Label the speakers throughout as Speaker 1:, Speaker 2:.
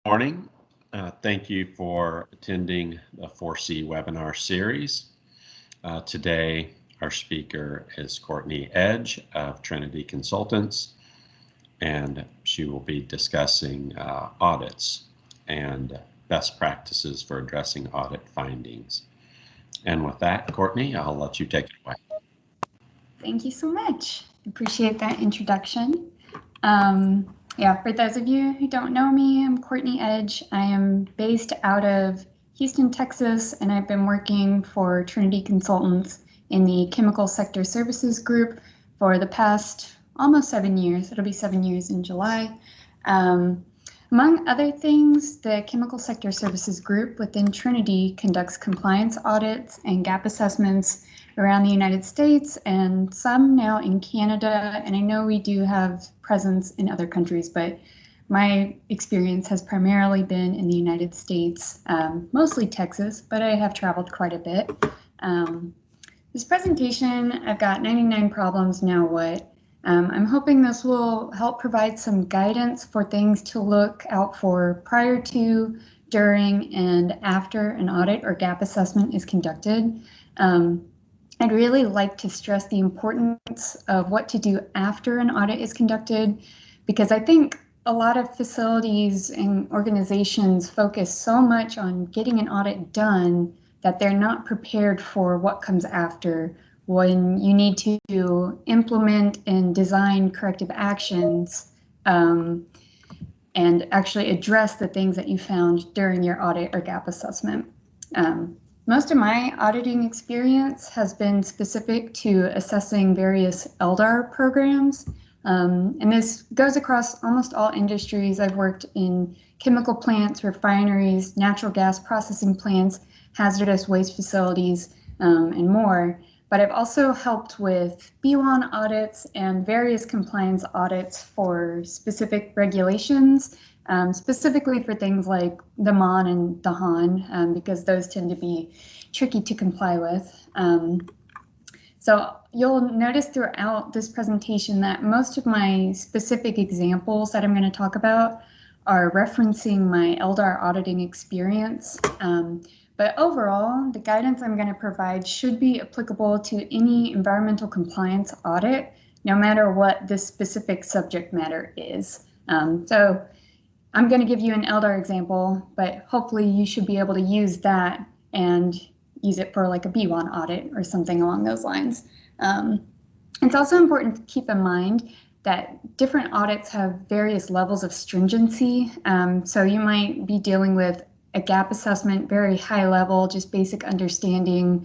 Speaker 1: Morning. Thank you for attending the 4C webinar series. Today, our speaker is Courtny Edge of Trinity Consultants, and she will be discussing audits and best practices for addressing audit findings. And with that, Courtny, I'll let you take it away.
Speaker 2: Thank you so much. Appreciate that introduction. Yeah, for those of you who don't know me, I'm Courtny Edge. I am based out of Houston, Texas, and I've been working for Trinity Consultants in the Chemical Sector Services Group for the past almost 7 years. It'll be 7 years in July. Among other things, the Chemical Sector Services Group within Trinity conducts compliance audits and gap assessments around the United States and some now in Canada. And I know we do have presence in other countries, but my experience has primarily been in the United States, mostly Texas, but I have traveled quite a bit. This presentation, I've got 99 problems, now what? I'm hoping this will help provide some guidance for things to look out for prior to, during, and after an audit or gap assessment is conducted. I'd really like to stress the importance of what to do after an audit is conducted, because I think a lot of facilities and organizations focus so much on getting an audit done that they're not prepared for what comes after, when you need to implement and design corrective actions and actually address the things that you found during your audit or gap assessment. Most of my auditing experience has been specific to assessing various LDAR programs, and this goes across almost all industries. I've worked in chemical plants, refineries, natural gas processing plants, hazardous waste facilities, and more. But I've also helped with B1 audits and various compliance audits for specific regulations, specifically for things like the MON and the HON, because those tend to be tricky to comply with. So you'll notice throughout this presentation that most of my specific examples that I'm going to talk about are referencing my LDAR auditing experience. But overall, the guidance I'm going to provide should be applicable to any environmental compliance audit, no matter what the specific subject matter is. So I'm going to give you an LDAR example, but hopefully you should be able to use that and use it for like a B1 audit or something along those lines. It's also important to keep in mind that different audits have various levels of stringency. So you might be dealing with a gap assessment, very high level, just basic understanding,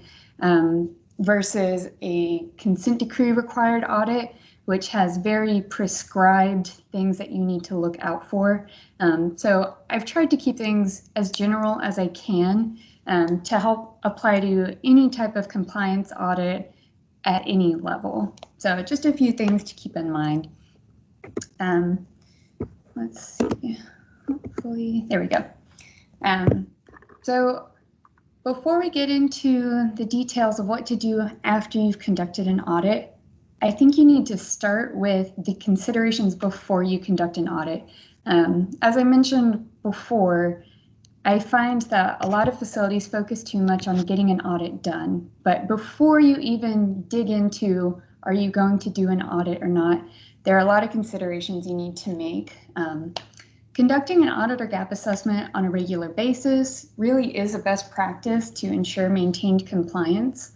Speaker 2: versus a consent decree required audit, which has very prescribed things that you need to look out for. So I've tried to keep things as general as I can to help apply to any type of compliance audit at any level. So just a few things to keep in mind. Let's see, hopefully, there we go. So before we get into the details of what to do after you've conducted an audit, I think you need to start with the considerations before you conduct an audit. As I mentioned before, I find that a lot of facilities focus too much on getting an audit done. But before you even dig into, are you going to do an audit or not, there are a lot of considerations you need to make. Conducting an audit or gap assessment on a regular basis really is a best practice to ensure maintained compliance.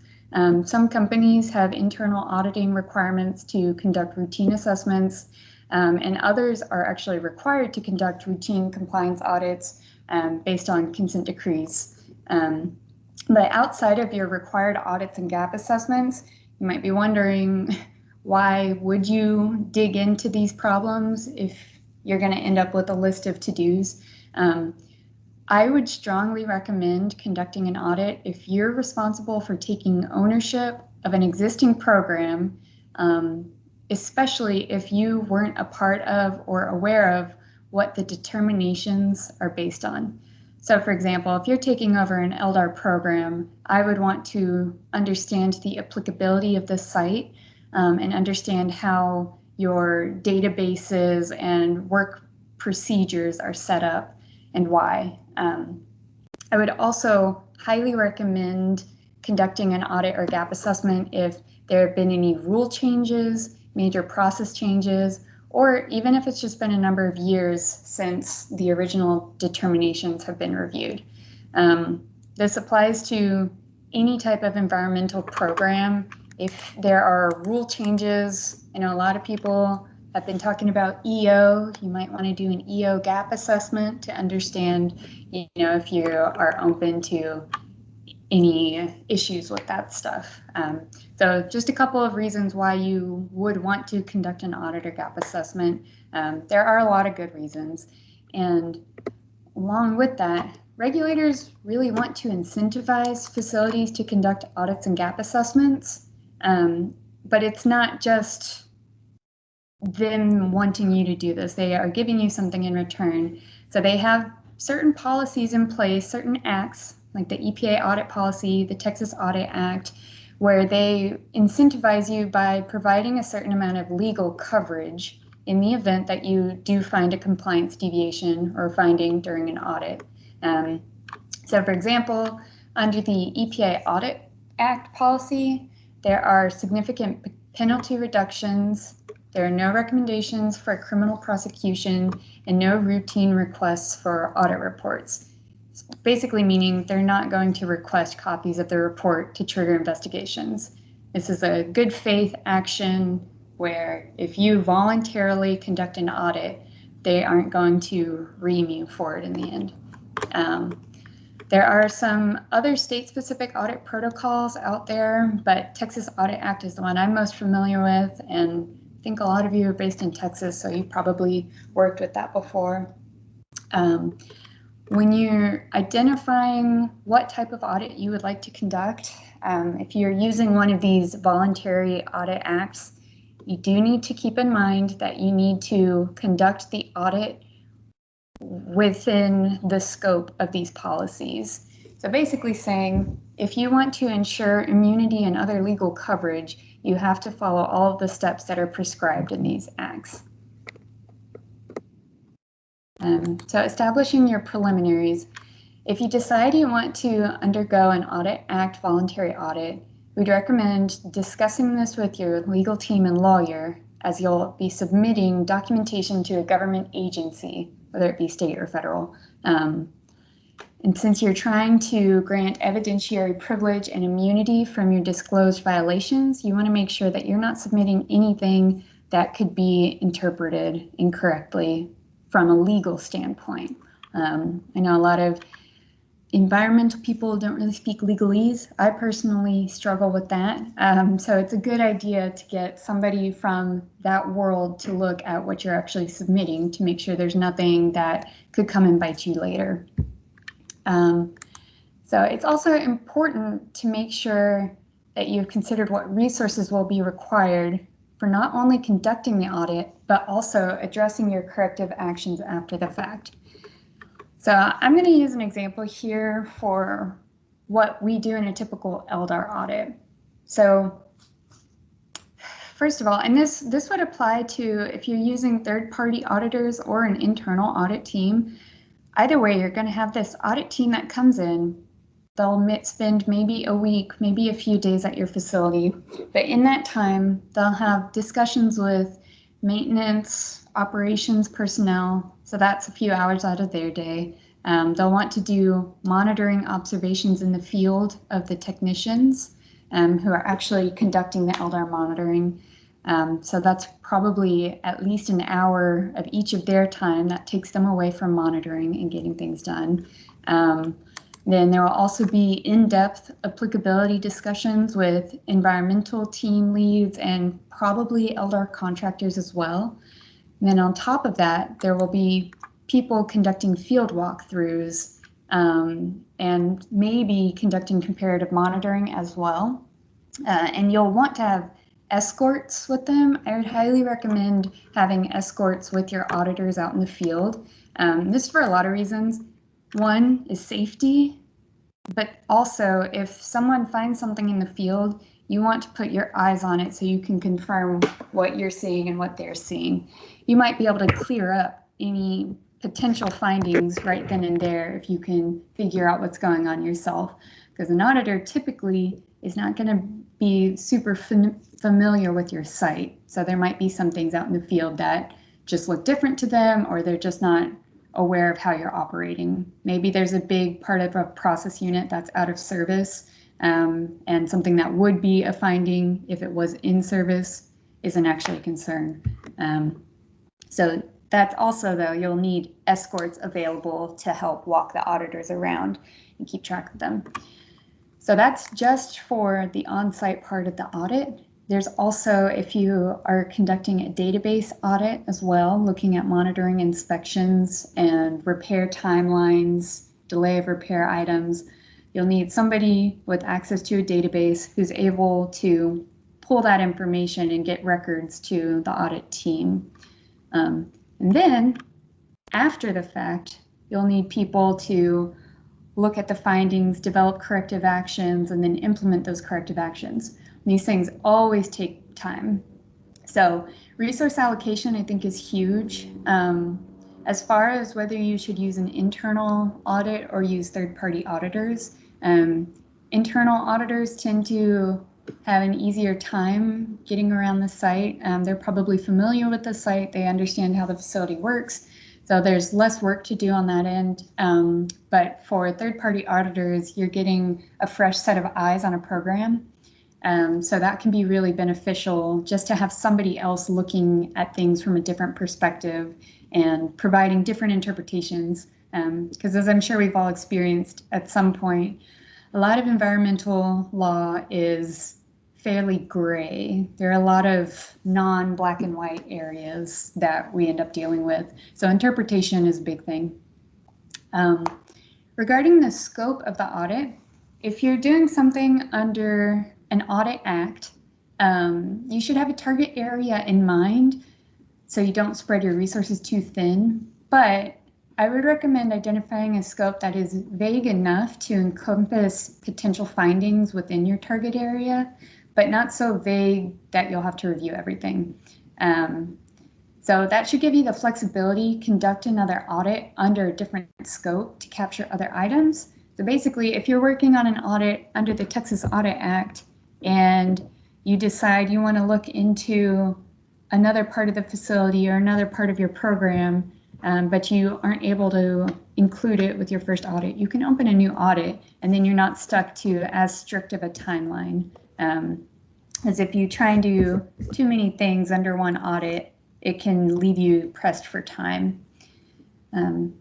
Speaker 2: Some companies have internal auditing requirements to conduct routine assessments, and others are actually required to conduct routine compliance audits based on consent decrees. But outside of your required audits and gap assessments, you might be wondering, why would you dig into these problems if you're going to end up with a list of to-dos? I would strongly recommend conducting an audit if you're responsible for taking ownership of an existing program, especially if you weren't a part of or aware of what the determinations are based on. So for example, if you're taking over an LDAR program, I would want to understand the applicability of the site and understand how your databases and work procedures are set up. and why. I would also highly recommend conducting an audit or gap assessment if there have been any rule changes, major process changes, or even if it's just been a number of years since the original determinations have been reviewed. This applies to any type of environmental program. If there are rule changes, I know a lot of people have been talking about EO. You might want to do an EO gap assessment to understand, if you are open to any issues with that stuff. So just a couple of reasons why you would want to conduct an audit or gap assessment. There are a lot of good reasons. And along with that, regulators really want to incentivize facilities to conduct audits and gap assessments. But it's not just them wanting you to do this. They are giving you something in return. So they have certain policies in place, certain acts, like the EPA audit policy, the Texas Audit Act, where they incentivize you by providing a certain amount of legal coverage in the event that you do find a compliance deviation or finding during an audit. So for example, under the EPA Audit Act policy, there are significant penalty reductions. There are no recommendations for criminal prosecution and no routine requests for audit reports. Basically meaning they're not going to request copies of the report to trigger investigations. This is a good faith action where if you voluntarily conduct an audit, they aren't going to ream you for it in the end. There are some other state-specific audit protocols out there, but Texas Audit Act is the one I'm most familiar with, and I think a lot of you are based in Texas, so you've probably worked with that before. When you're identifying what type of audit you would like to conduct, if you're using one of these voluntary audit acts, you do need to keep in mind that you need to conduct the audit within the scope of these policies. So basically saying, if you want to ensure immunity and other legal coverage, you have to follow all of the steps that are prescribed in these acts. So establishing your preliminaries. If you decide you want to undergo an Audit Act voluntary audit, we'd recommend discussing this with your legal team and lawyer, as you'll be submitting documentation to a government agency, whether it be state or federal. And since you're trying to grant evidentiary privilege and immunity from your disclosed violations, you want to make sure that you're not submitting anything that could be interpreted incorrectly from a legal standpoint. I know a lot of environmental people don't really speak legalese. I personally struggle with that. So it's a good idea to get somebody from that world to look at what you're actually submitting to make sure there's nothing that could come and bite you later. So it's also important to make sure that you've considered what resources will be required for not only conducting the audit, but also addressing your corrective actions after the fact. So I'm going to use an example here for what we do in a typical LDAR audit. So first of all, and this would apply to if you're using third-party auditors or an internal audit team. Either way, you're going to have this audit team that comes in. They'll spend maybe a week, maybe a few days at your facility, but in that time, they'll have discussions with maintenance, operations personnel, so that's a few hours out of their day. They'll want to do monitoring observations in the field of the technicians who are actually conducting the LDAR monitoring. So that's probably at least an hour of each of their time that takes them away from monitoring and getting things done. Then there will also be in-depth applicability discussions with environmental team leads and probably LDAR contractors as well. And then on top of that, there will be people conducting field walkthroughs and maybe conducting comparative monitoring as well. And you'll want to have escorts with them. I would highly recommend having escorts with your auditors out in the field. This is for a lot of reasons. One is safety, but also if someone finds something in the field, you want to put your eyes on it so you can confirm what you're seeing and what they're seeing. You might be able to clear up any potential findings right then and there if you can figure out what's going on yourself. Because an auditor typically is not going to be super familiar with your site. So there might be some things out in the field that just look different to them, or they're just not aware of how you're operating. Maybe there's a big part of a process unit that's out of service, and something that would be a finding if it was in service isn't actually a concern. So that's also, though, you'll need escorts available to help walk the auditors around and keep track of them. So that's just for the on-site part of the audit. There's also, if you are conducting a database audit as well, looking at monitoring inspections and repair timelines, delay of repair items, you'll need somebody with access to a database who's able to pull that information and get records to the audit team. And then after the fact, you'll need people to look at the findings, develop corrective actions, and then implement those corrective actions. These things always take time. So resource allocation, I think, is huge. As far as whether you should use an internal audit or use third-party auditors, internal auditors tend to have an easier time getting around the site. They're probably familiar with the site. They understand how the facility works. So there's less work to do on that end. But for third-party auditors, you're getting a fresh set of eyes on a program. So that can be really beneficial, just to have somebody else looking at things from a different perspective and providing different interpretations. Because as I'm sure we've all experienced at some point, a lot of environmental law is fairly gray. There are a lot of non-black and white areas that we end up dealing with. So interpretation is a big thing. Regarding the scope of the audit, if you're doing something under an audit act, you should have a target area in mind so you don't spread your resources too thin. But I would recommend identifying a scope that is vague enough to encompass potential findings within your target area, but not so vague that you'll have to review everything. So that should give you the flexibility, conduct another audit under a different scope to capture other items. So basically, if you're working on an audit under the Texas Audit Act and you decide you want to look into another part of the facility or another part of your program, but you aren't able to include it with your first audit, you can open a new audit, and then you're not stuck to as strict of a timeline. As if you try and do too many things under one audit, it can leave you pressed for time.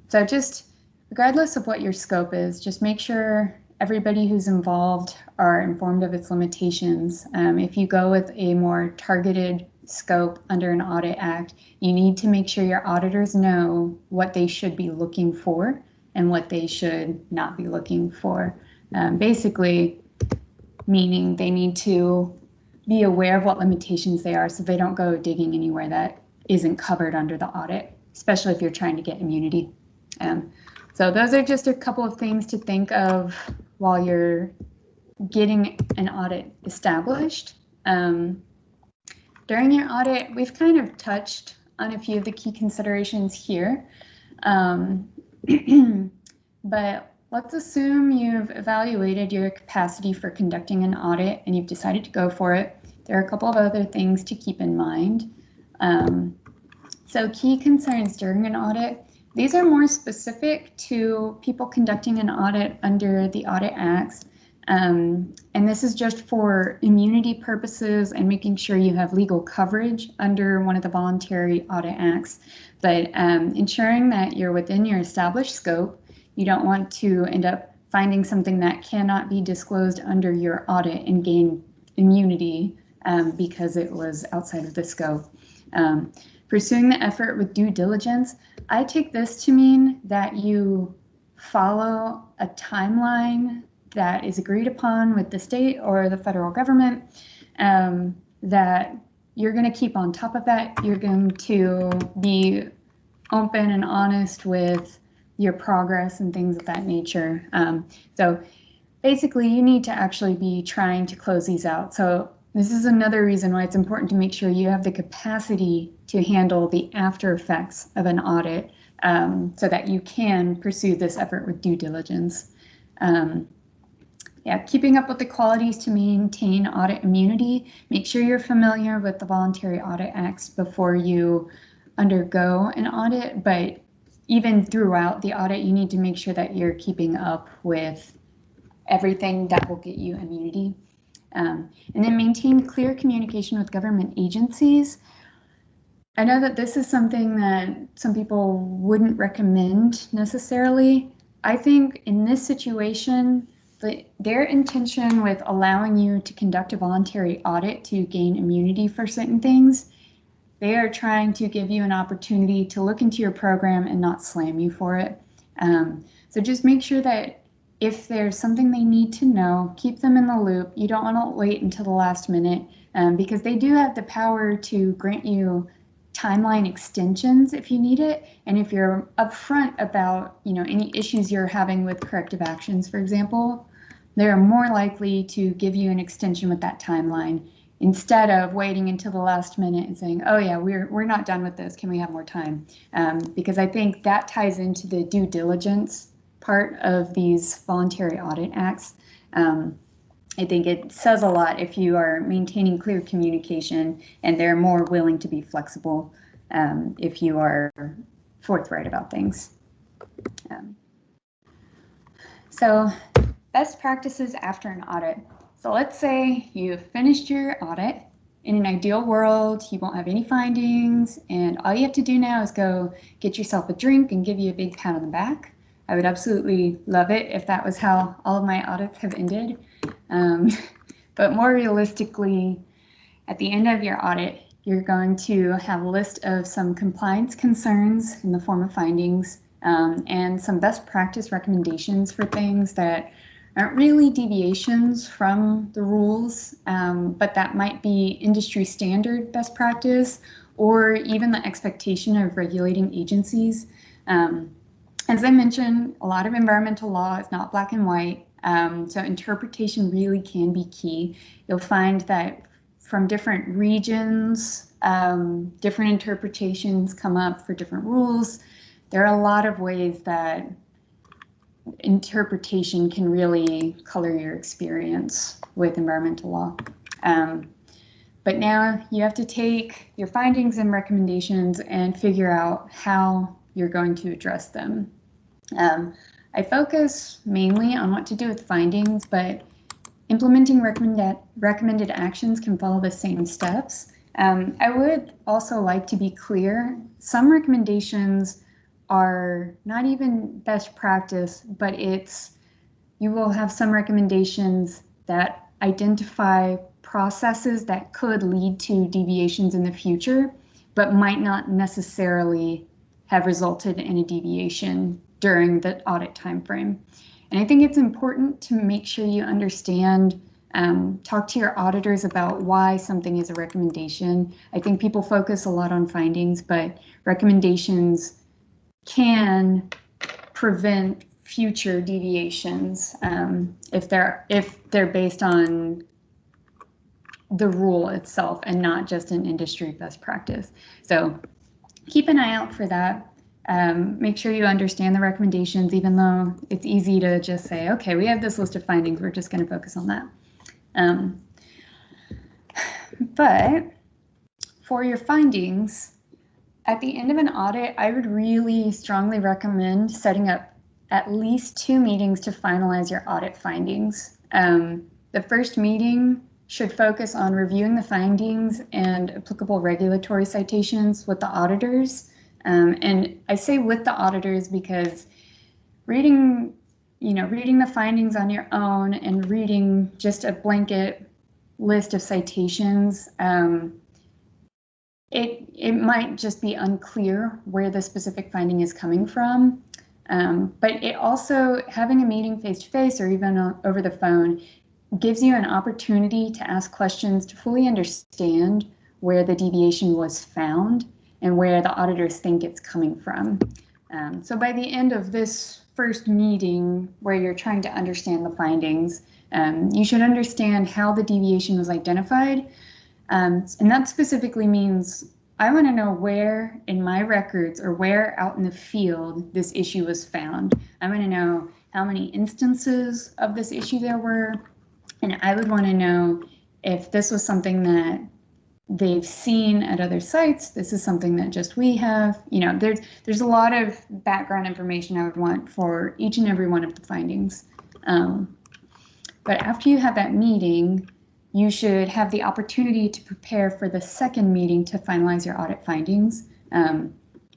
Speaker 2: So just regardless of what your scope is, just make sure everybody who's involved are informed of its limitations. If you go with a more targeted scope under an audit act, you need to make sure your auditors know what they should be looking for and what they should not be looking for. Basically, meaning they need to be aware of what limitations they are so they don't go digging anywhere that isn't covered under the audit, especially if you're trying to get immunity. So those are just a couple of things to think of while you're getting an audit established. During your audit, we've kind of touched on a few of the key considerations here, but let's assume you've evaluated your capacity for conducting an audit and you've decided to go for it. There are a couple of other things to keep in mind. So key concerns during an audit, these are more specific to people conducting an audit under the Audit Acts. And this is just for immunity purposes and making sure you have legal coverage under one of the voluntary Audit Acts. But ensuring that you're within your established scope, you don't want to end up finding something that cannot be disclosed under your audit and gain immunity because it was outside of the scope. Pursuing the effort with due diligence, I take this to mean that you follow a timeline that is agreed upon with the state or the federal government, that you're going to keep on top of that. You're going to be open and honest with your progress and things of that nature. So basically, you need to actually be trying to close these out. So this is another reason why it's important to make sure you have the capacity to handle the after effects of an audit so that you can pursue this effort with due diligence. Yeah, keeping up with the qualities to maintain audit immunity. Make sure you're familiar with the Voluntary Audit Acts before you undergo an audit, but even throughout the audit, you need to make sure that you're keeping up with everything that will get you immunity. And then maintain clear communication with government agencies. I know that this is something that some people wouldn't recommend necessarily. I think in this situation, their intention with allowing you to conduct a voluntary audit to gain immunity for certain things, they are trying to give you an opportunity to look into your program and not slam you for it. So just make sure that if there's something they need to know, keep them in the loop. You don't want to wait until the last minute because they do have the power to grant you timeline extensions if you need it. And if you're upfront about, any issues you're having with corrective actions, for example, they're more likely to give you an extension with that timeline instead of waiting until the last minute and saying, oh yeah, we're not done with this. Can we have more time? Because I think that ties into the due diligence part of these voluntary audit acts. I think it says a lot if you are maintaining clear communication and they're more willing to be flexible if you are forthright about things. So best practices after an audit. So let's say you've finished your audit. In an ideal world, you won't have any findings, and all you have to do now is go get yourself a drink and give you a big pat on the back. I would absolutely love it if that was how all of my audits have ended. But more realistically, at the end of your audit, you're going to have a list of some compliance concerns in the form of findings and some best practice recommendations for things that aren't really deviations from the rules, but that might be industry standard best practice or even the expectation of regulating agencies. As I mentioned, a lot of environmental law is not black and white, so interpretation really can be key. You'll find that from different regions, different interpretations come up for different rules. There are a lot of ways that interpretation can really color your experience with environmental law. But now you have to take your findings and recommendations and figure out how you're going to address them. I focus mainly on what to do with findings, but implementing recommended actions can follow the same steps. I would also like to be clear, some recommendations are not even best practice, but you will have some recommendations that identify processes that could lead to deviations in the future, but might not necessarily have resulted in a deviation during the audit timeframe. And I think it's important to make sure you understand, talk to your auditors about why something is a recommendation. I think people focus a lot on findings, but recommendations can prevent future deviations if they're based on the rule itself and not just an industry best practice. So keep an eye out for that. Make sure you understand the recommendations, even though it's easy to just say, okay, we have this list of findings, we're just going to focus on that. But for your findings, at the end of an audit, I would really strongly recommend setting up at least 2 meetings to finalize your audit findings. The first meeting should focus on reviewing the findings and applicable regulatory citations with the auditors. And I say with the auditors because reading the findings on your own and reading just a blanket list of citations, it might just be unclear where the specific finding is coming from. But it also, having a meeting face-to-face or even over the phone gives you an opportunity to ask questions to fully understand where the deviation was found and where the auditors think it's coming from. So by the end of this first meeting where you're trying to understand the findings, you should understand how the deviation was identified. And that specifically means I want to know where in my records or where out in the field this issue was found. I want to know how many instances of this issue there were, and I would want to know if this was something that they've seen at other sites. This is something that just we have. You know, there's a lot of background information I would want for each and every one of the findings. But after you have that meeting, you should have the opportunity to prepare for the second meeting to finalize your audit findings.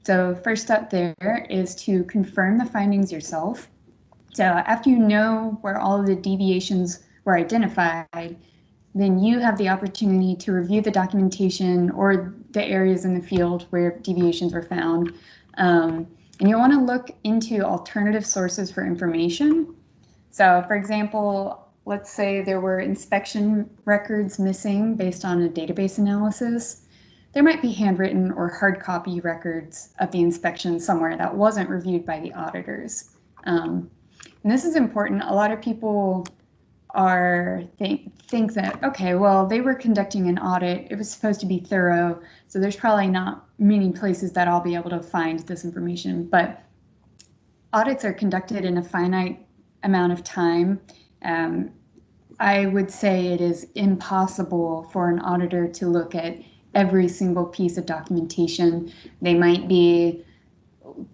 Speaker 2: So first step there is to confirm the findings yourself. So after you know where all of the deviations were identified, then you have the opportunity to review the documentation or the areas in the field where deviations were found. And you'll want to look into alternative sources for information. So for example, let's say there were inspection records missing based on a database analysis. There might be handwritten or hard copy records of the inspection somewhere that wasn't reviewed by the auditors. And this is important. A lot of people think that, okay, well, they were conducting an audit. It was supposed to be thorough, so there's probably not many places that I'll be able to find this information. But audits are conducted in a finite amount of time. I would say it is impossible for an auditor to look at every single piece of documentation. They might be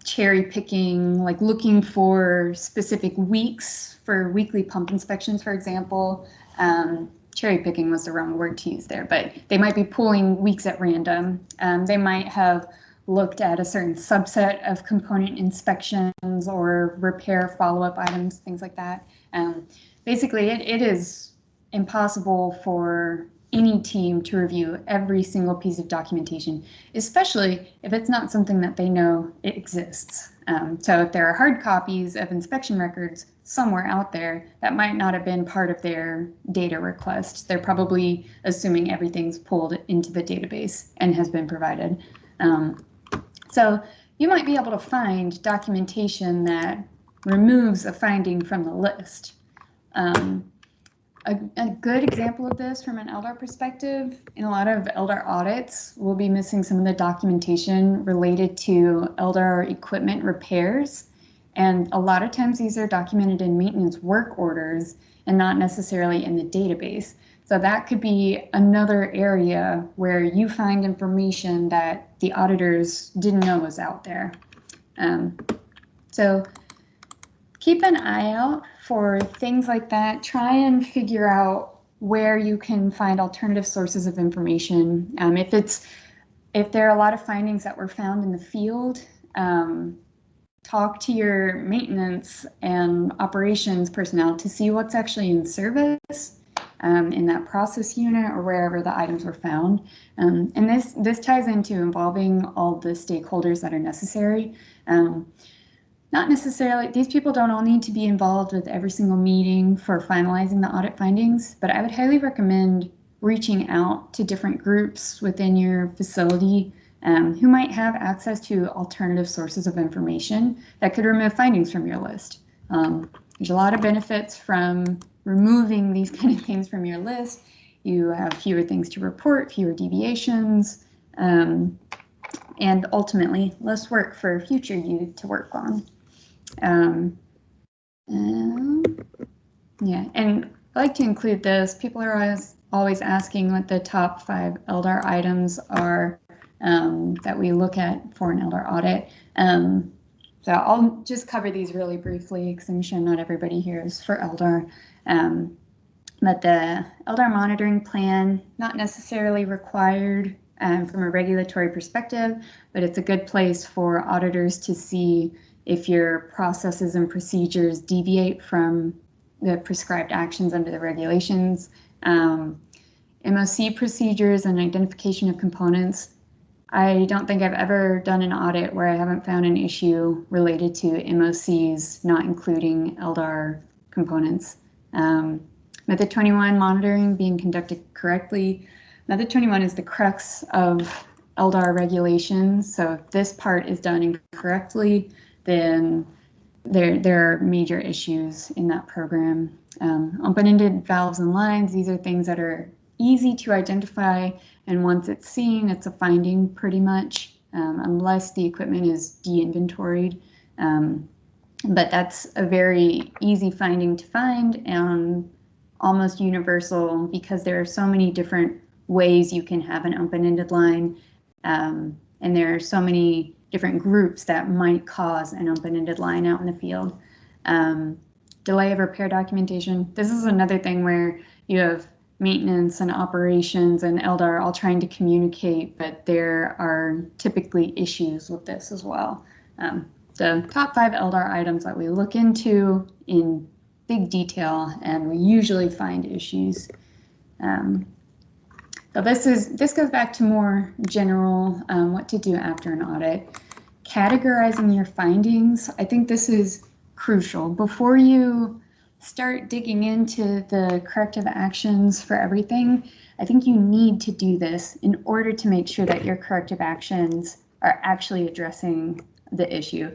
Speaker 2: cherry picking, like looking for specific weeks for weekly pump inspections, for example. Cherry picking was the wrong word to use there, but they might be pulling weeks at random. They might have looked at a certain subset of component inspections or repair follow-up items, things like that. Basically, it is impossible for any team to review every single piece of documentation, especially if it's not something that they know it exists. So if there are hard copies of inspection records somewhere out there that might not have been part of their data request, they're probably assuming everything's pulled into the database and has been provided. So you might be able to find documentation that removes a finding from the list. A good example of this from an LDAR perspective, in a lot of LDAR audits, we'll be missing some of the documentation related to LDAR equipment repairs. And a lot of times these are documented in maintenance work orders and not necessarily in the database. So that could be another area where you find information that the auditors didn't know was out there. So keep an eye out for things like that. Try and figure out where you can find alternative sources of information. If there are a lot of findings that were found in the field, talk to your maintenance and operations personnel to see what's actually in service in that process unit or wherever the items were found. And this ties into involving all the stakeholders that are necessary. Not necessarily, these people don't all need to be involved with every single meeting for finalizing the audit findings, but I would highly recommend reaching out to different groups within your facility who might have access to alternative sources of information that could remove findings from your list. There's a lot of benefits from removing these kind of things from your list. You have fewer things to report, fewer deviations, and ultimately less work for future you to work on. Yeah, and I like to include this. People are always asking what the top 5 LDAR items are that we look at for an LDAR audit. So I'll just cover these really briefly because I'm sure not everybody here is for LDAR. But the LDAR monitoring plan, not necessarily required from a regulatory perspective, but it's a good place for auditors to see if your processes and procedures deviate from the prescribed actions under the regulations. MOC procedures and identification of components. I don't think I've ever done an audit where I haven't found an issue related to MOCs not including LDAR components. Method 21 monitoring being conducted correctly. Method 21 is the crux of LDAR regulations, so if this part is done incorrectly, then there are major issues in that program. Open-ended valves and lines, these are things that are easy to identify and once it's seen, it's a finding pretty much, unless the equipment is de-inventoried. But that's a very easy finding to find and almost universal because there are so many different ways you can have an open-ended line, and there are so many different groups that might cause an open-ended line out in the field. Delay of repair documentation. This is another thing where you have maintenance and operations and LDAR all trying to communicate, but there are typically issues with this as well. The top 5 LDAR items that we look into in big detail, and we usually find issues. So this goes back to more general what to do after an audit. Categorizing your findings, I think this is crucial. Before you start digging into the corrective actions for everything, I think you need to do this in order to make sure that your corrective actions are actually addressing the issue.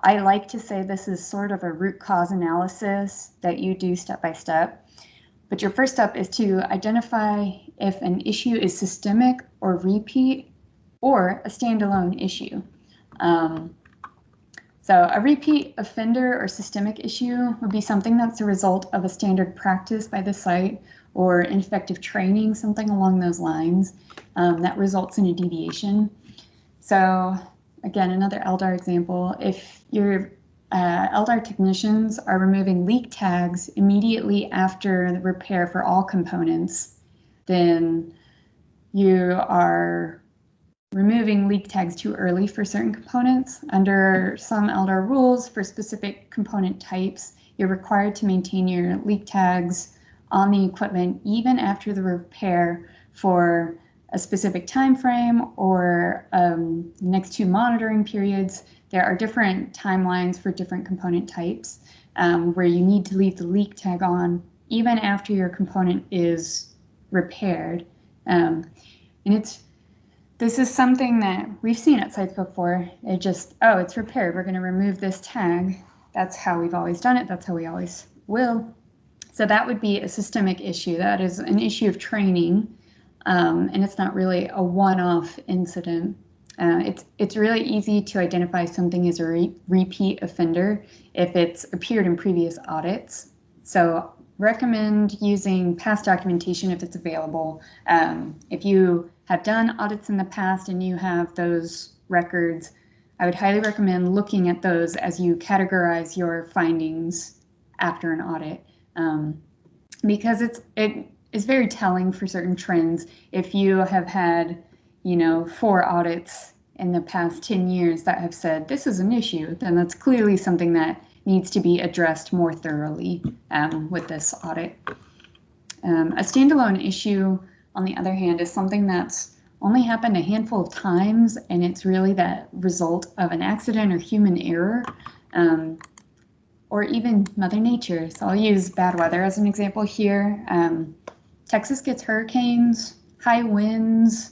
Speaker 2: I like to say this is sort of a root cause analysis that you do step by step. But your first step is to identify if an issue is systemic or repeat or a standalone issue. So a repeat offender or systemic issue would be something that's a result of a standard practice by the site or ineffective training, something along those lines, that results in a deviation. So again, another LDAR example, if your LDAR technicians are removing leak tags immediately after the repair for all components, then you are removing leak tags too early for certain components. Under some LDAR rules for specific component types, you're required to maintain your leak tags on the equipment even after the repair for a specific time frame or next 2 monitoring periods. There are different timelines for different component types where you need to leave the leak tag on even after your component is repaired. This is something that we've seen at sites before. It just, oh, it's repaired, we're going to remove this tag. That's how we've always done it. That's how we always will. So that would be a systemic issue. That is an issue of training, and it's not really a one-off incident. It's really easy to identify something as a repeat offender if it's appeared in previous audits. So recommend using past documentation if it's available. If you have done audits in the past and you have those records, I would highly recommend looking at those as you categorize your findings after an audit, because it is very telling for certain trends. If you have had, 4 audits in the past 10 years that have said this is an issue, then that's clearly something that needs to be addressed more thoroughly with this audit. A standalone issue, on the other hand, is something that's only happened a handful of times, and it's really that result of an accident or human error, or even Mother Nature. So I'll use bad weather as an example here. Texas gets hurricanes, high winds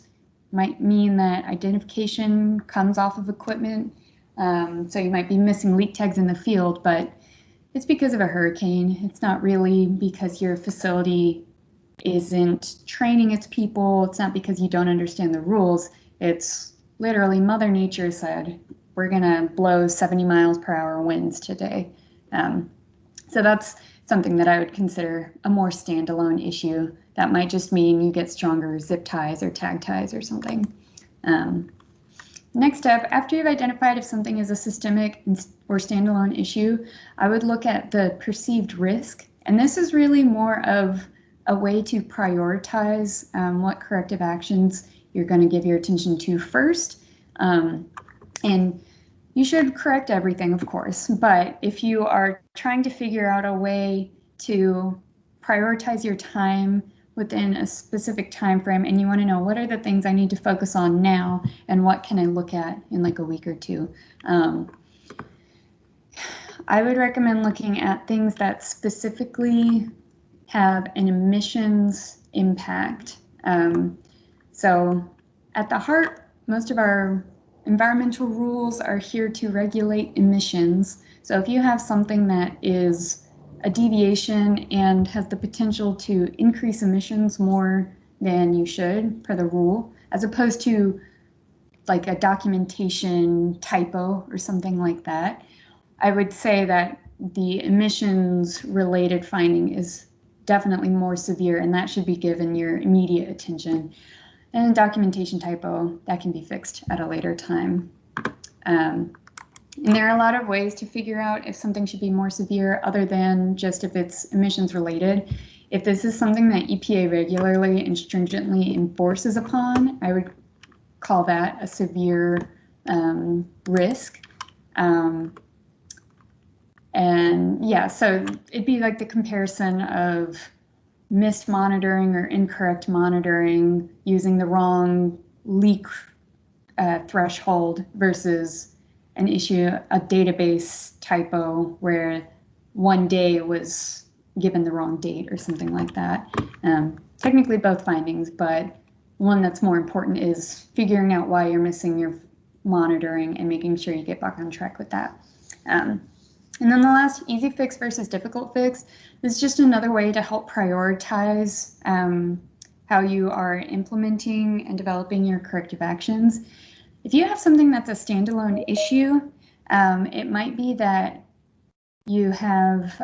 Speaker 2: might mean that identification comes off of equipment. So you might be missing leak tags in the field, but it's because of a hurricane. It's not really because your facility isn't training its people. It's not because you don't understand the rules. It's literally Mother Nature said, we're gonna blow 70 miles per hour winds today. So that's something that I would consider a more standalone issue. That might just mean you get stronger zip ties or tag ties or something. Next step, after you've identified if something is a systemic or standalone issue, I would look at the perceived risk. And this is really more of a way to prioritize what corrective actions you're going to give your attention to first. And you should correct everything, of course, but if you are trying to figure out a way to prioritize your time within a specific time frame, and you want to know what are the things I need to focus on now and what can I look at in like a week or two, I would recommend looking at things that specifically have an emissions impact. So at the heart, most of our environmental rules are here to regulate emissions. So if you have something that is a deviation and has the potential to increase emissions more than you should per the rule, as opposed to like a documentation typo or something like that. I would say that the emissions related finding is definitely more severe, and that should be given your immediate attention. And a documentation typo, that can be fixed at a later time. And there are a lot of ways to figure out if something should be more severe other than just if it's emissions related. If this is something that EPA regularly and stringently enforces upon, I would call that a severe risk. And yeah, so it'd be like the comparison of missed monitoring or incorrect monitoring using the wrong leak threshold versus an issue, a database typo where one day was given the wrong date or something like that. Technically both findings, but one that's more important is figuring out why you're missing your monitoring and making sure you get back on track with that. And then the last, easy fix versus difficult fix, is just another way to help prioritize how you are implementing and developing your corrective actions. If you have something that's a standalone issue, it might be that you have,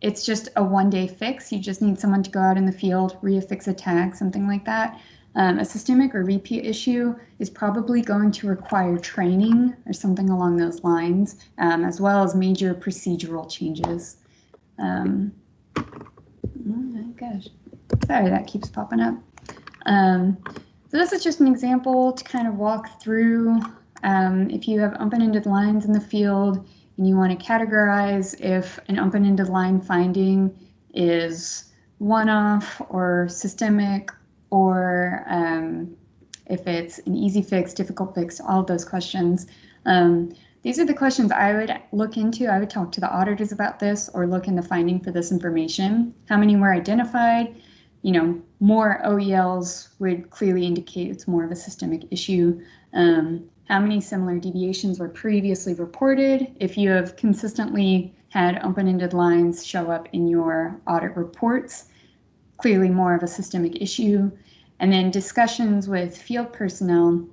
Speaker 2: it's just a one-day fix. You just need someone to go out in the field, reaffix a tag, something like that. A systemic or repeat issue is probably going to require training or something along those lines, as well as major procedural changes. Oh my gosh, sorry, that keeps popping up. So this is just an example to kind of walk through if you have open-ended lines in the field and you want to categorize if an open-ended line finding is one-off or systemic, or if it's an easy fix, difficult fix, all of those questions. These are the questions I would look into. I would talk to the auditors about this or look in the finding for this information. How many were identified? You know, more OELs would clearly indicate it's more of a systemic issue. How many similar deviations were previously reported? If you have consistently had open-ended lines show up in your audit reports, clearly more of a systemic issue. And then discussions with field personnel.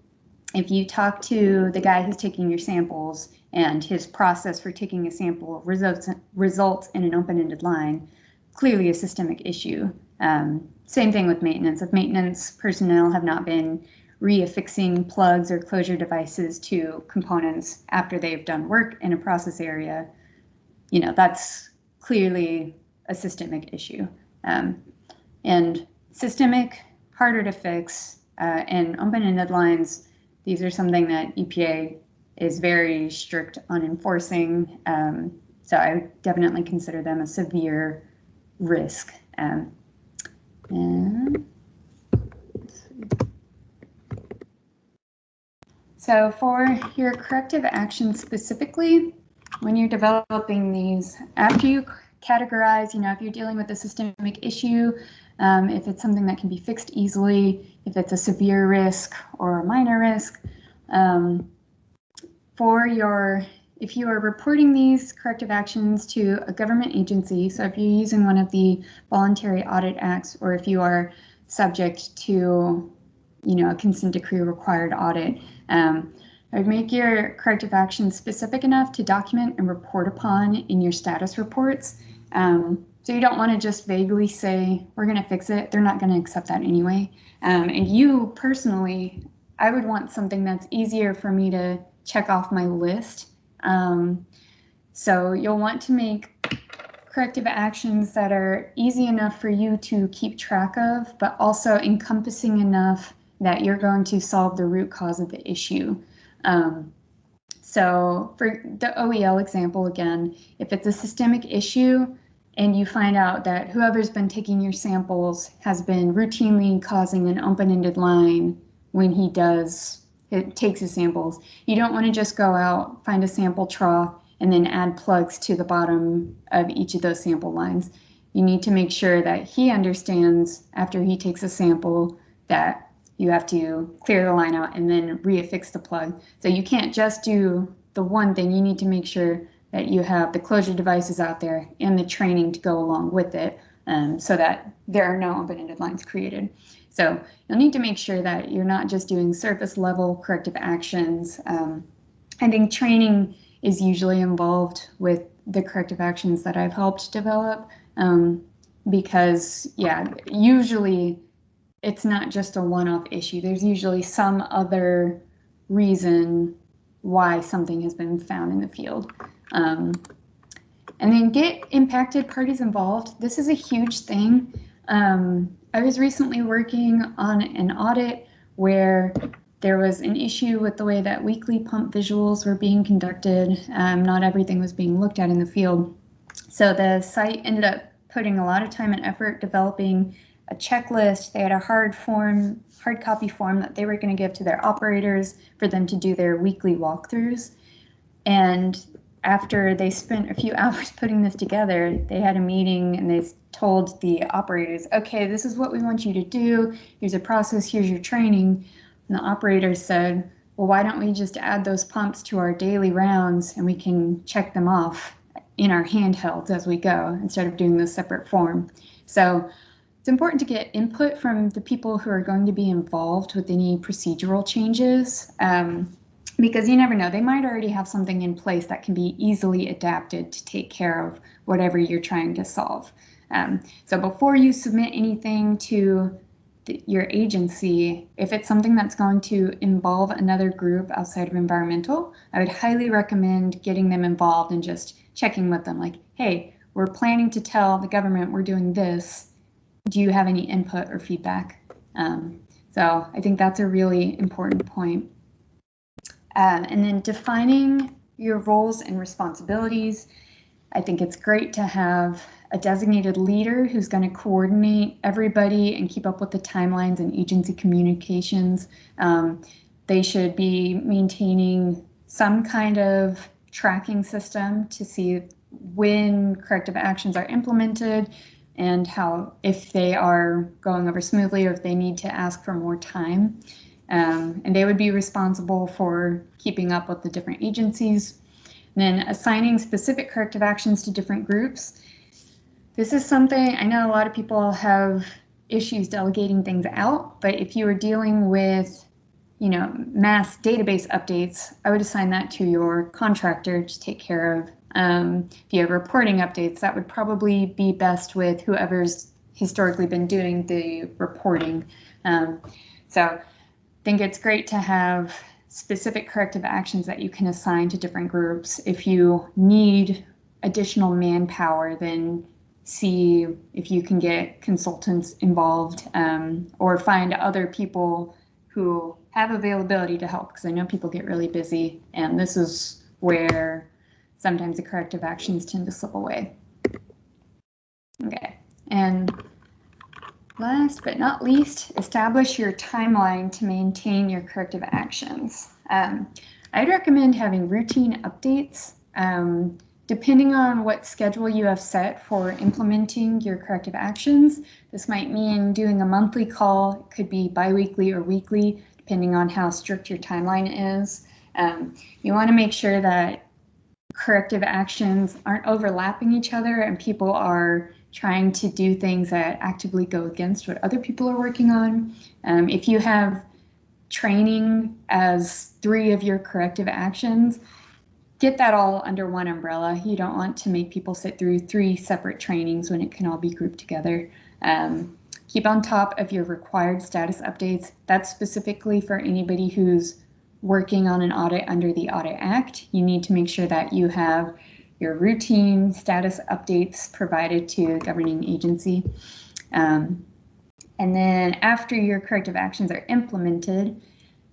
Speaker 2: If you talk to the guy who's taking your samples and his process for taking a sample results in an open-ended line, clearly a systemic issue. Same thing with maintenance. If maintenance personnel have not been reaffixing plugs or closure devices to components after they've done work in a process area, you know, that's clearly a systemic issue. And systemic, harder to fix, and open-ended lines, these are something that EPA is very strict on enforcing. So I would definitely consider them a severe risk. And let's see. So for your corrective action specifically, when you're developing these, after you categorize, you know, if you're dealing with a systemic issue, if it's something that can be fixed easily, if it's a severe risk or a minor risk, if you are reporting these corrective actions to a government agency, so if you're using one of the voluntary audit acts, or if you are subject to, you know, a consent decree required audit, I would make your corrective actions specific enough to document and report upon in your status reports. So you don't want to just vaguely say, we're going to fix it. They're not going to accept that anyway. And you personally, I would want something that's easier for me to check off my list. So you'll want to make corrective actions that are easy enough for you to keep track of, but also encompassing enough that you're going to solve the root cause of the issue. So for the OEL example, again, if it's a systemic issue and you find out that whoever's been taking your samples has been routinely causing an open-ended line when he takes his samples, you don't want to just go out, find a sample trough, and then add plugs to the bottom of each of those sample lines. You need to make sure that he understands after he takes a sample that you have to clear the line out and then reaffix the plug. So you can't just do the one thing. You need to make sure that you have the closure devices out there and the training to go along with it. so that there are no open-ended lines created. So you'll need to make sure that you're not just doing surface level corrective actions. I think training is usually involved with the corrective actions that I've helped develop, because usually it's not just a one-off issue. There's usually some other reason why something has been found in the field. And then get impacted parties involved. This is a huge thing. I was recently working on an audit where there was an issue with the way that weekly pump visuals were being conducted. Not everything was being looked at in the field. So the site ended up putting a lot of time and effort developing a checklist. They had a hard copy form that they were going to give to their operators for them to do their weekly walkthroughs. And after they spent a few hours putting this together, they had a meeting and they told the operators, okay, this is what we want you to do. Here's a process, here's your training. And the operators said, well, why don't we just add those pumps to our daily rounds and we can check them off in our handhelds as we go instead of doing this separate form. So it's important to get input from the people who are going to be involved with any procedural changes, because you never know, they might already have something in place that can be easily adapted to take care of whatever you're trying to solve. So before you submit anything to your agency, if it's something that's going to involve another group outside of environmental, I would highly recommend getting them involved and just checking with them like, hey, we're planning to tell the government we're doing this. Do you have any input or feedback? So I think that's a really important point. And then defining your roles and responsibilities. I think it's great to have a designated leader who's going to coordinate everybody and keep up with the timelines and agency communications. They should be maintaining some kind of tracking system to see when corrective actions are implemented and how, if they are going over smoothly or if they need to ask for more time. And they would be responsible for keeping up with the different agencies. And then assigning specific corrective actions to different groups. This is something, I know a lot of people have issues delegating things out, but if you are dealing with, mass database updates, I would assign that to your contractor to take care of. If you have reporting updates, that would probably be best with whoever's historically been doing the reporting. So I think it's great to have specific corrective actions that you can assign to different groups. If you need additional manpower, then see if you can get consultants involved, or find other people who have availability to help, because I know people get really busy, and this is where sometimes the corrective actions tend to slip away. Okay, and last but not least, establish your timeline to maintain your corrective actions. I'd recommend having routine updates. Depending on what schedule you have set for implementing your corrective actions, this might mean doing a monthly call. It could be biweekly or weekly, depending on how strict your timeline is. You want to make sure that corrective actions aren't overlapping each other and people are trying to do things that actively go against what other people are working on. If you have training as 3 of your corrective actions, get that all under one umbrella. You don't want to make people sit through 3 separate trainings when it can all be grouped together. Keep on top of your required status updates. That's specifically for anybody who's working on an audit under the Audit Act. You need to make sure that you have your routine status updates provided to a governing agency. And then after your corrective actions are implemented,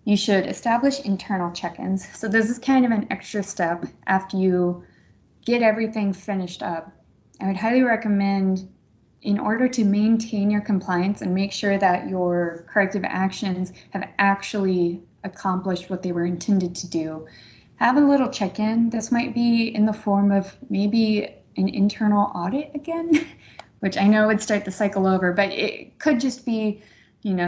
Speaker 2: you should establish internal check-ins. So this is kind of an extra step after you get everything finished up. I would highly recommend, in order to maintain your compliance and make sure that your corrective actions have actually accomplished what they were intended to do, have a little check-in. This might be in the form of maybe an internal audit again, which I know would start the cycle over, but it could just be,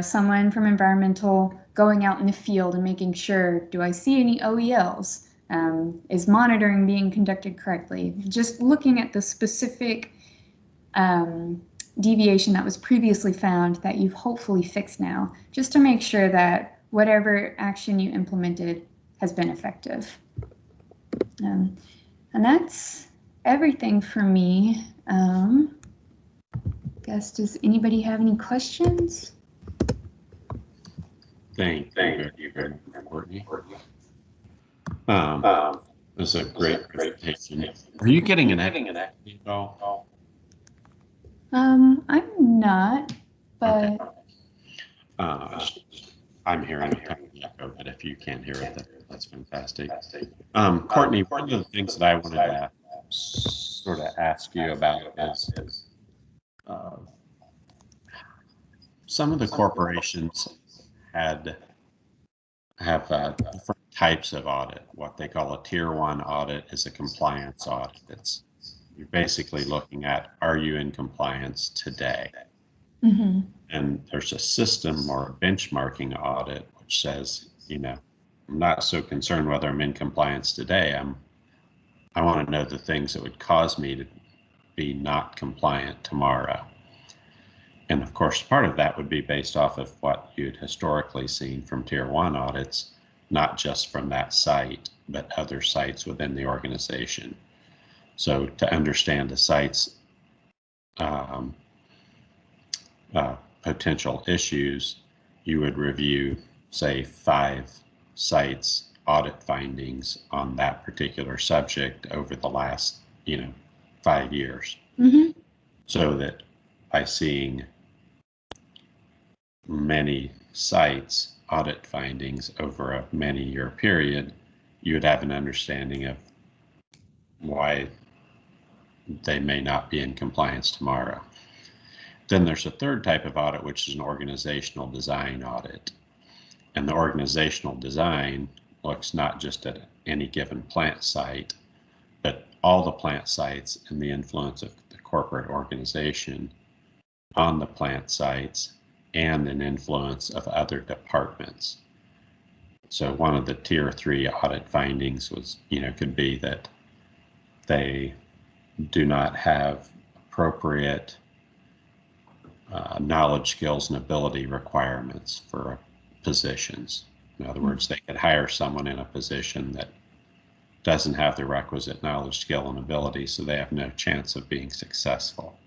Speaker 2: someone from environmental going out in the field and making sure, do I see any OELs? Is monitoring being conducted correctly? Just looking at the specific deviation that was previously found that you've hopefully fixed now, just to make sure that whatever action you implemented has been effective. And that's everything for me. Guess, does anybody have any questions?
Speaker 1: Thank you very much, Courtney. This is a great presentation. Are you getting an echo at all?
Speaker 2: I'm not, but
Speaker 1: okay. I'm hearing a tiny echo, but if you can't hear it, that's fantastic. Courtney, one of the things that I wanted to sort of ask you about is some of the corporations have different types of audit. What they call a tier 1 audit is a compliance audit. You're basically looking at, are you in compliance today?
Speaker 2: Mm-hmm.
Speaker 1: And there's a system or a benchmarking audit which says, I'm not so concerned whether I'm in compliance today. I want to know the things that would cause me to be not compliant tomorrow. And of course, part of that would be based off of what you'd historically seen from tier 1 audits, not just from that site, but other sites within the organization. So to understand the site's potential issues, you would review, say, 5 sites' audit findings on that particular subject over the last, 5 years.
Speaker 2: Mm-hmm.
Speaker 1: So that by seeing many sites' audit findings over a many-year period, you would have an understanding of why they may not be in compliance tomorrow. Then there's a third type of audit, which is an organizational design audit. And the organizational design looks not just at any given plant site, but all the plant sites and the influence of the corporate organization on the plant sites and an influence of other departments. So one of the tier 3 audit findings was, could be that they do not have appropriate knowledge, skills, and ability requirements for positions. In other words, they could hire someone in a position that doesn't have the requisite knowledge, skill, and ability, so they have no chance of being successful.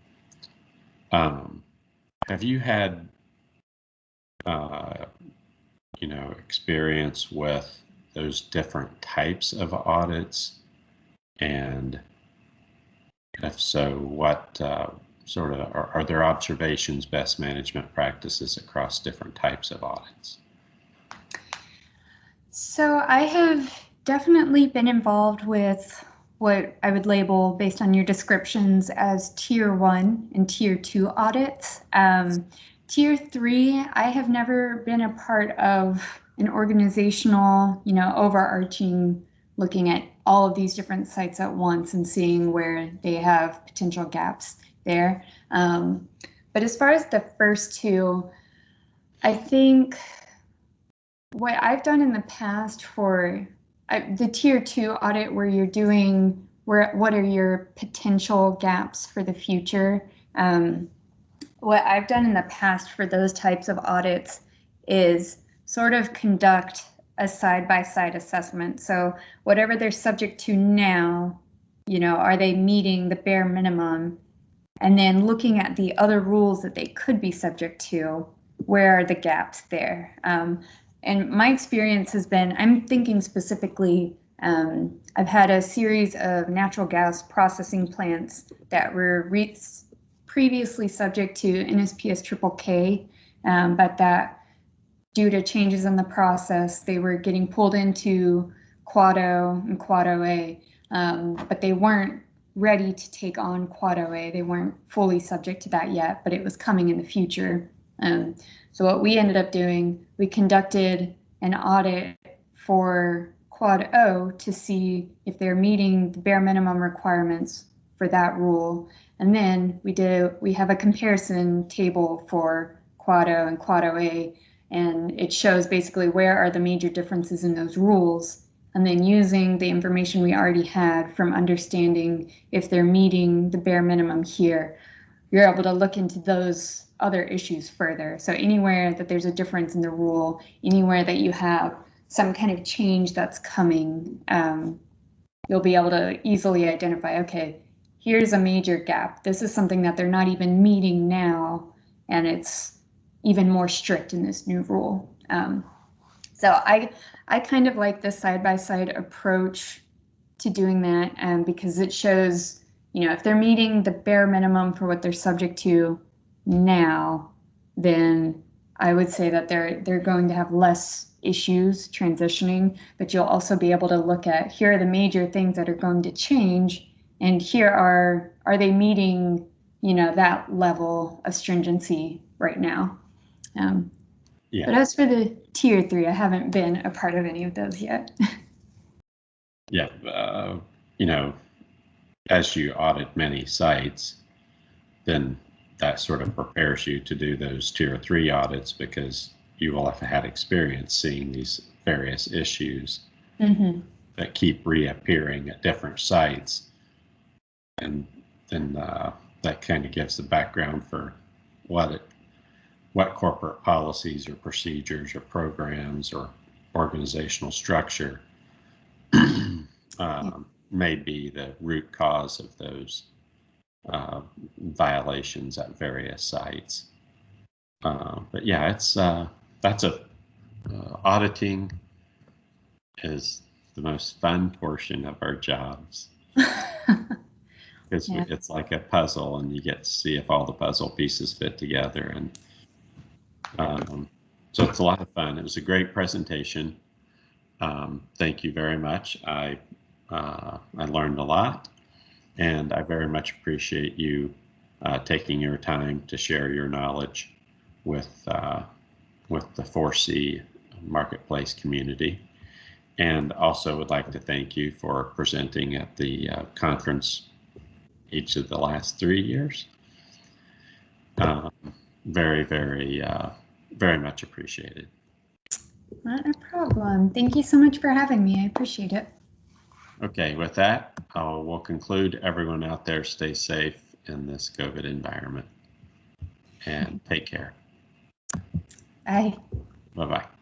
Speaker 1: Have you had experience with those different types of audits? And if so, what sort of are there observations, best management practices across different types of audits?
Speaker 2: So I have definitely been involved with what I would label, based on your descriptions, as tier 1 and tier 2 audits. Tier 3, I have never been a part of an organizational, overarching, looking at all of these different sites at once and seeing where they have potential gaps there. But as far as the first two, I think what I've done in the past for the tier 2 audit, where you're doing what are your potential gaps for the future, what I've done in the past for those types of audits is sort of conduct a side-by-side assessment. So whatever they're subject to now, are they meeting the bare minimum? And then looking at the other rules that they could be subject to, where are the gaps there? And my experience has been, I'm thinking specifically, I've had a series of natural gas processing plants that were previously subject to NSPS KKK, but that due to changes in the process, they were getting pulled into Quad O and Quad OA, but they weren't ready to take on Quad OA. They weren't fully subject to that yet, but it was coming in the future. So what we ended up doing, we conducted an audit for Quad O to see if they're meeting the bare minimum requirements for that rule. And then we have a comparison table for Quad O and Quad OA, and it shows basically where are the major differences in those rules. And then using the information we already had from understanding if they're meeting the bare minimum here, you're able to look into those other issues further. So anywhere that there's a difference in the rule, anywhere that you have some kind of change that's coming, you'll be able to easily identify, okay, here's a major gap. This is something that they're not even meeting now, and it's even more strict in this new rule. So I kind of like this side-by-side approach to doing that, because it shows, you know, if they're meeting the bare minimum for what they're subject to now, then I would say that they're going to have less issues transitioning, but you'll also be able to look at, here are the major things that are going to change, and here are they meeting, you know, that level of stringency right now.
Speaker 1: Yeah.
Speaker 2: But as for the tier 3, I haven't been a part of any of those yet.
Speaker 1: Yeah, you know, as you audit many sites, then that sort of prepares you to do those tier 3 audits, because you will have had experience seeing these various issues that keep reappearing at different sites. And then that kind of gives the background for what corporate policies or procedures or programs or organizational structure may be the root cause of those violations at various sites. But yeah, it's auditing is the most fun portion of our jobs. It's like a puzzle, and you get to see if all the puzzle pieces fit together, and so it's a lot of fun. It was a great presentation. Thank you very much. I learned a lot, and I very much appreciate you taking your time to share your knowledge with the 4C marketplace community. And also would like to thank you for presenting at the conference each of the last 3 years. Very, very, very much appreciated.
Speaker 2: Not a problem. Thank you so much for having me. I appreciate it.
Speaker 1: Okay, with that, we'll conclude. Everyone out there, stay safe in this COVID environment, and take care.
Speaker 2: Bye.
Speaker 1: Bye-bye.